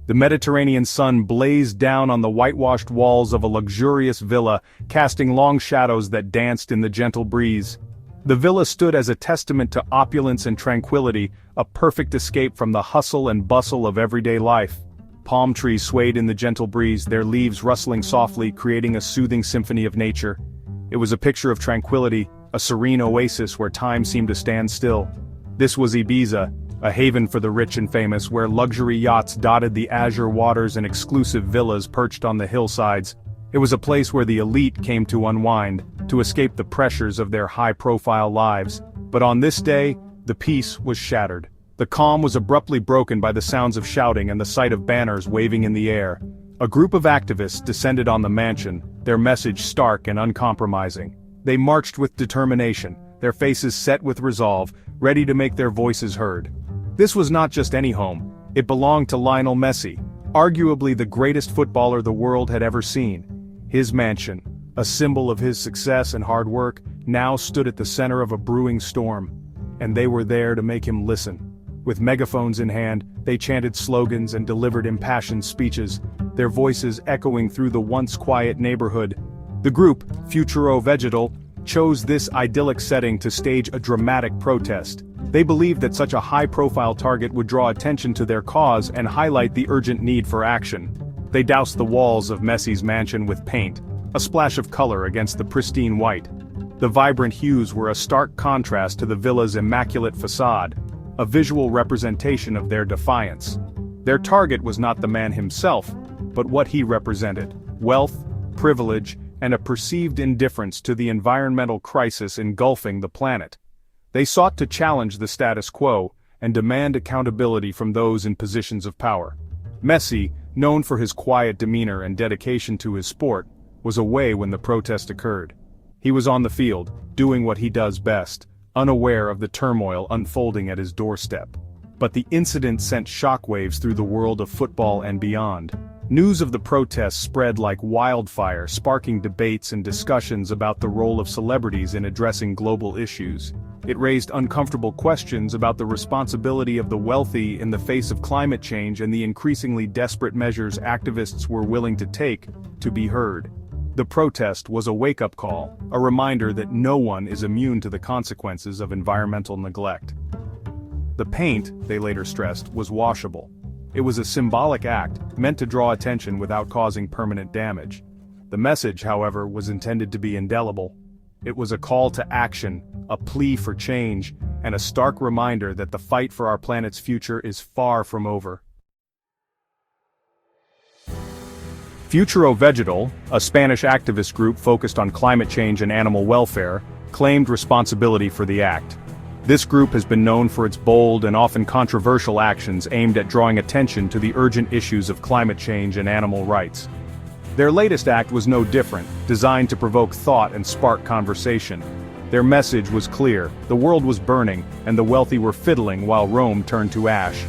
The Mediterranean sun blazed down on the whitewashed walls of a luxurious villa, casting long shadows that danced in the gentle breeze. The villa stood as a testament to opulence and tranquility, a perfect escape from the hustle and bustle of everyday life. Palm trees swayed in the gentle breeze, their leaves rustling softly, creating a soothing symphony of nature. It was a picture of tranquility, a serene oasis where time seemed to stand still. This was Ibiza, a haven for the rich and famous, where luxury yachts dotted the azure waters and exclusive villas perched on the hillsides. It was a place where the elite came to unwind, to escape the pressures of their high-profile lives. But on this day, the peace was shattered. The calm was abruptly broken by the sounds of shouting and the sight of banners waving in the air. A group of activists descended on the mansion, their message stark and uncompromising. They marched with determination, their faces set with resolve, ready to make their voices heard. This was not just any home, it belonged to Lionel Messi, arguably the greatest footballer the world had ever seen. His mansion, a symbol of his success and hard work, now stood at the center of a brewing storm. And they were there to make him listen. With megaphones in hand, they chanted slogans and delivered impassioned speeches, their voices echoing through the once quiet neighborhood. The group, Futuro Vegetal, chose this idyllic setting to stage a dramatic protest. They believed that such a high-profile target would draw attention to their cause and highlight the urgent need for action. They doused the walls of Messi's mansion with paint, a splash of color against the pristine white. The vibrant hues were a stark contrast to the villa's immaculate facade, a visual representation of their defiance. Their target was not the man himself, but what he represented: wealth, privilege, and a perceived indifference to the environmental crisis engulfing the planet. They sought to challenge the status quo and demand accountability from those in positions of power. Messi, known for his quiet demeanor and dedication to his sport, was away when the protest occurred. He was on the field, doing what he does best, unaware of the turmoil unfolding at his doorstep. But the incident sent shockwaves through the world of football and beyond. News of the protests spread like wildfire, sparking debates and discussions about the role of celebrities in addressing global issues. It raised uncomfortable questions about the responsibility of the wealthy in the face of climate change and the increasingly desperate measures activists were willing to take to be heard. The protest was a wake-up call, a reminder that no one is immune to the consequences of environmental neglect. The paint, they later stressed, was washable. It was a symbolic act, meant to draw attention without causing permanent damage. The message, however, was intended to be indelible. It was a call to action, a plea for change, and a stark reminder that the fight for our planet's future is far from over. Futuro Vegetal, a Spanish activist group focused on climate change and animal welfare, claimed responsibility for the act. This group has been known for its bold and often controversial actions aimed at drawing attention to the urgent issues of climate change and animal rights. Their latest act was no different, designed to provoke thought and spark conversation. Their message was clear: the world was burning, and the wealthy were fiddling while Rome turned to ash.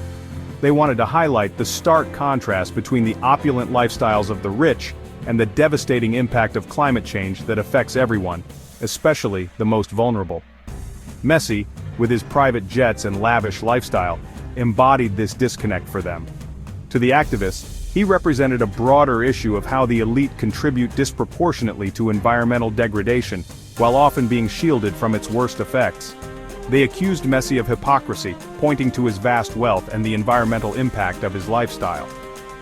They wanted to highlight the stark contrast between the opulent lifestyles of the rich and the devastating impact of climate change that affects everyone, especially the most vulnerable. Messi, with his private jets and lavish lifestyle, embodied this disconnect for them. To the activists, he represented a broader issue of how the elite contribute disproportionately to environmental degradation, while often being shielded from its worst effects. They accused Messi of hypocrisy, pointing to his vast wealth and the environmental impact of his lifestyle.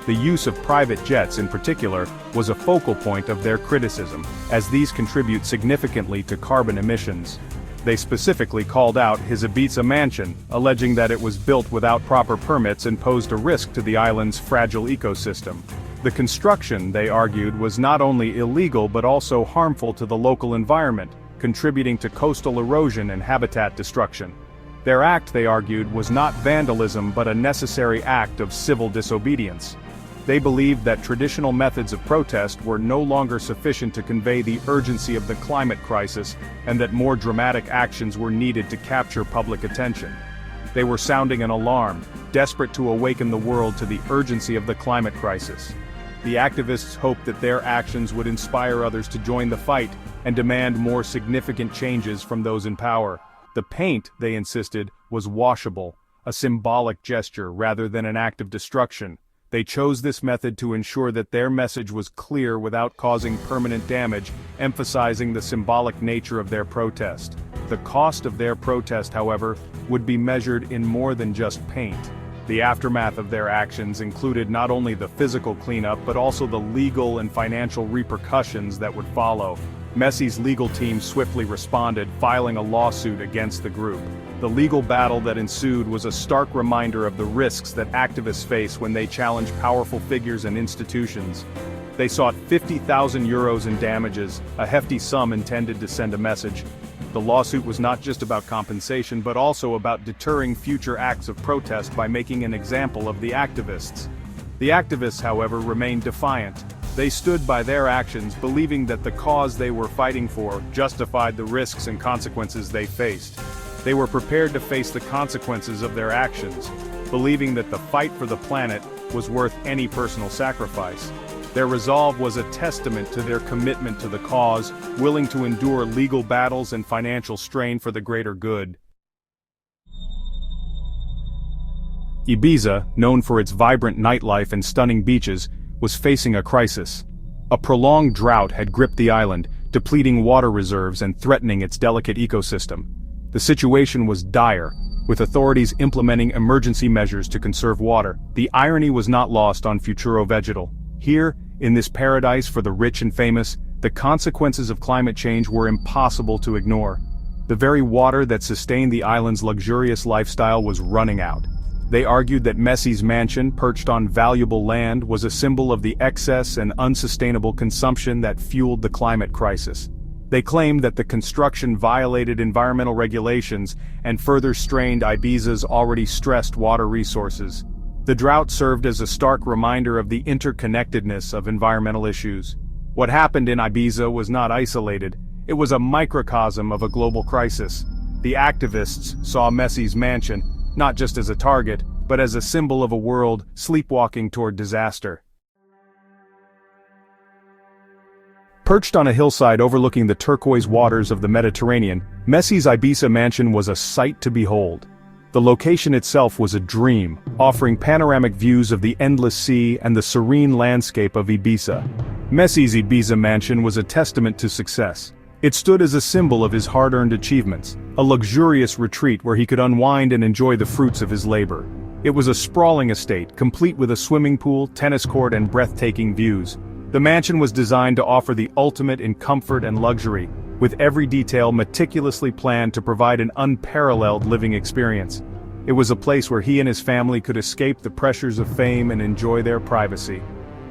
The use of private jets in particular was a focal point of their criticism, as these contribute significantly to carbon emissions. They specifically called out his Ibiza mansion, alleging that it was built without proper permits and posed a risk to the island's fragile ecosystem. The construction, they argued, was not only illegal but also harmful to the local environment, contributing to coastal erosion and habitat destruction. Their act, they argued, was not vandalism but a necessary act of civil disobedience. They believed that traditional methods of protest were no longer sufficient to convey the urgency of the climate crisis, and that more dramatic actions were needed to capture public attention. They were sounding an alarm, desperate to awaken the world to the urgency of the climate crisis. The activists hoped that their actions would inspire others to join the fight and demand more significant changes from those in power. The paint, they insisted, was washable, a symbolic gesture rather than an act of destruction. They chose this method to ensure that their message was clear without causing permanent damage, emphasizing the symbolic nature of their protest. The cost of their protest, however, would be measured in more than just paint. The aftermath of their actions included not only the physical cleanup but also the legal and financial repercussions that would follow. Messi's legal team swiftly responded, filing a lawsuit against the group. The legal battle that ensued was a stark reminder of the risks that activists face when they challenge powerful figures and institutions. They sought €50,000 in damages, a hefty sum intended to send a message. The lawsuit was not just about compensation but also about deterring future acts of protest by making an example of the activists. The activists, however, remained defiant. They stood by their actions, believing that the cause they were fighting for justified the risks and consequences they faced. They were prepared to face the consequences of their actions, believing that the fight for the planet was worth any personal sacrifice. Their resolve was a testament to their commitment to the cause, willing to endure legal battles and financial strain for the greater good. Ibiza, known for its vibrant nightlife and stunning beaches, was facing a crisis. A prolonged drought had gripped the island, depleting water reserves and threatening its delicate ecosystem. The situation was dire, with authorities implementing emergency measures to conserve water. The irony was not lost on Futuro Vegetal. Here, in this paradise for the rich and famous, the consequences of climate change were impossible to ignore. The very water that sustained the island's luxurious lifestyle was running out. They argued that Messi's mansion, perched on valuable land, was a symbol of the excess and unsustainable consumption that fueled the climate crisis. They claimed that the construction violated environmental regulations and further strained Ibiza's already stressed water resources. The drought served as a stark reminder of the interconnectedness of environmental issues. What happened in Ibiza was not isolated. It was a microcosm of a global crisis. The activists saw Messi's mansion not just as a target, but as a symbol of a world sleepwalking toward disaster. Perched on a hillside overlooking the turquoise waters of the Mediterranean, Messi's Ibiza mansion was a sight to behold. The location itself was a dream, offering panoramic views of the endless sea and the serene landscape of Ibiza. Messi's Ibiza mansion was a testament to success. It stood as a symbol of his hard-earned achievements, a luxurious retreat where he could unwind and enjoy the fruits of his labor. It was a sprawling estate, complete with a swimming pool, tennis court, and breathtaking views. The mansion was designed to offer the ultimate in comfort and luxury, with every detail meticulously planned to provide an unparalleled living experience. It was a place where he and his family could escape the pressures of fame and enjoy their privacy.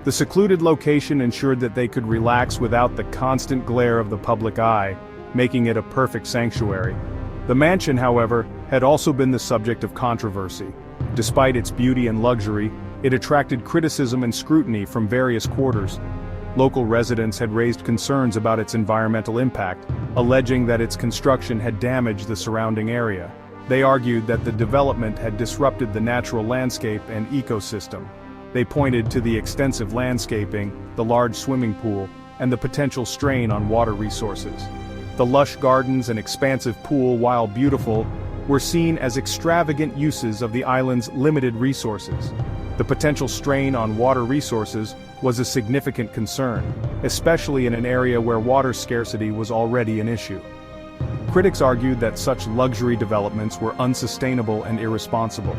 The secluded location ensured that they could relax without the constant glare of the public eye, making it a perfect sanctuary. The mansion, however, had also been the subject of controversy. Despite its beauty and luxury, it attracted criticism and scrutiny from various quarters. Local residents had raised concerns about its environmental impact, alleging that its construction had damaged the surrounding area. They argued that the development had disrupted the natural landscape and ecosystem. They pointed to the extensive landscaping, the large swimming pool, and the potential strain on water resources. The lush gardens and expansive pool, while beautiful, were seen as extravagant uses of the island's limited resources. The potential strain on water resources was a significant concern, especially in an area where water scarcity was already an issue. Critics argued that such luxury developments were unsustainable and irresponsible.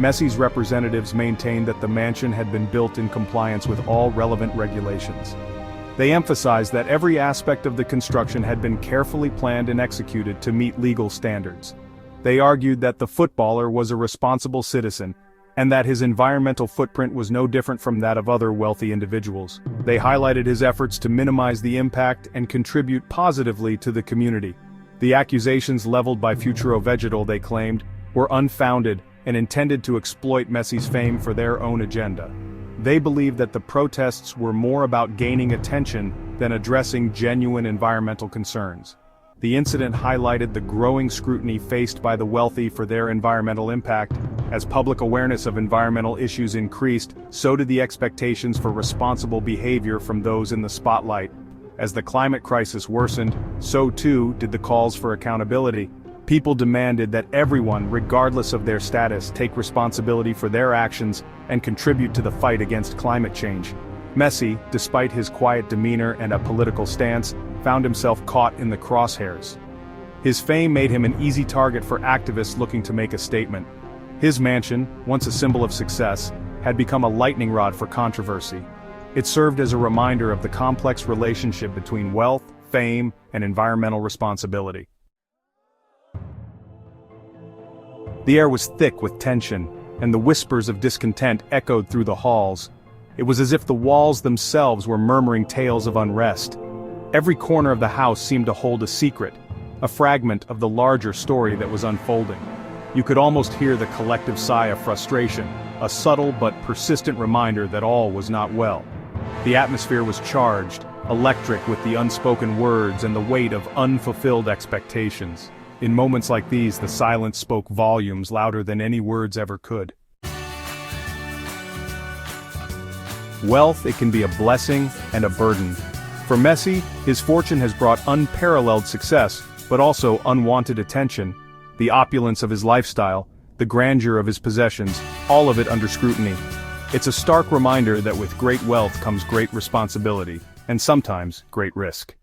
Messi's representatives maintained that the mansion had been built in compliance with all relevant regulations. They emphasized that every aspect of the construction had been carefully planned and executed to meet legal standards. They argued that the footballer was a responsible citizen, and that his environmental footprint was no different from that of other wealthy individuals. They highlighted his efforts to minimize the impact and contribute positively to the community. The accusations leveled by Futuro Vegetal, they claimed, were unfounded and intended to exploit Messi's fame for their own agenda. They believed that the protests were more about gaining attention than addressing genuine environmental concerns. The incident highlighted the growing scrutiny faced by the wealthy for their environmental impact. As public awareness of environmental issues increased, so did the expectations for responsible behavior from those in the spotlight. As the climate crisis worsened, so too did the calls for accountability. People demanded that everyone, regardless of their status, take responsibility for their actions and contribute to the fight against climate change. Messi, despite his quiet demeanor and a political stance, found himself caught in the crosshairs. His fame made him an easy target for activists looking to make a statement. His mansion, once a symbol of success, had become a lightning rod for controversy. It served as a reminder of the complex relationship between wealth, fame, and environmental responsibility. The air was thick with tension, and the whispers of discontent echoed through the halls. It was as if the walls themselves were murmuring tales of unrest. Every corner of the house seemed to hold a secret, a fragment of the larger story that was unfolding. You could almost hear the collective sigh of frustration, a subtle but persistent reminder that all was not well. The atmosphere was charged, electric with the unspoken words and the weight of unfulfilled expectations. In moments like these, the silence spoke volumes louder than any words ever could. Wealth, it can be a blessing and a burden. For Messi, his fortune has brought unparalleled success, but also unwanted attention. The opulence of his lifestyle, the grandeur of his possessions, all of it under scrutiny. It's a stark reminder that with great wealth comes great responsibility, and sometimes great risk.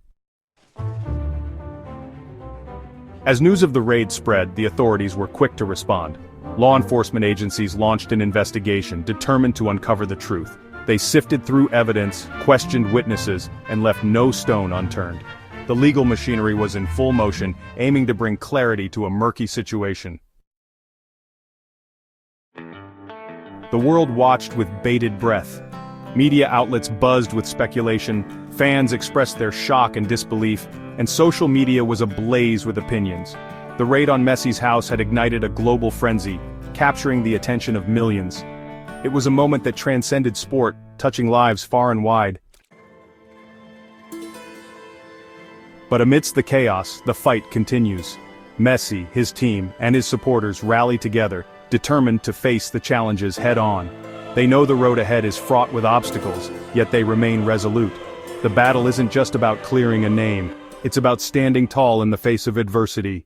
As news of the raid spread, the authorities were quick to respond. Law enforcement agencies launched an investigation, determined to uncover the truth. They sifted through evidence, questioned witnesses, and left no stone unturned. The legal machinery was in full motion, aiming to bring clarity to a murky situation. The world watched with bated breath. Media outlets buzzed with speculation, fans expressed their shock and disbelief, and social media was ablaze with opinions. The raid on Messi's house had ignited a global frenzy, capturing the attention of millions. It was a moment that transcended sport, touching lives far and wide. But amidst the chaos, the fight continues. Messi, his team, and his supporters rally together, determined to face the challenges head-on. They know the road ahead is fraught with obstacles, yet they remain resolute. The battle isn't just about clearing a name, it's about standing tall in the face of adversity.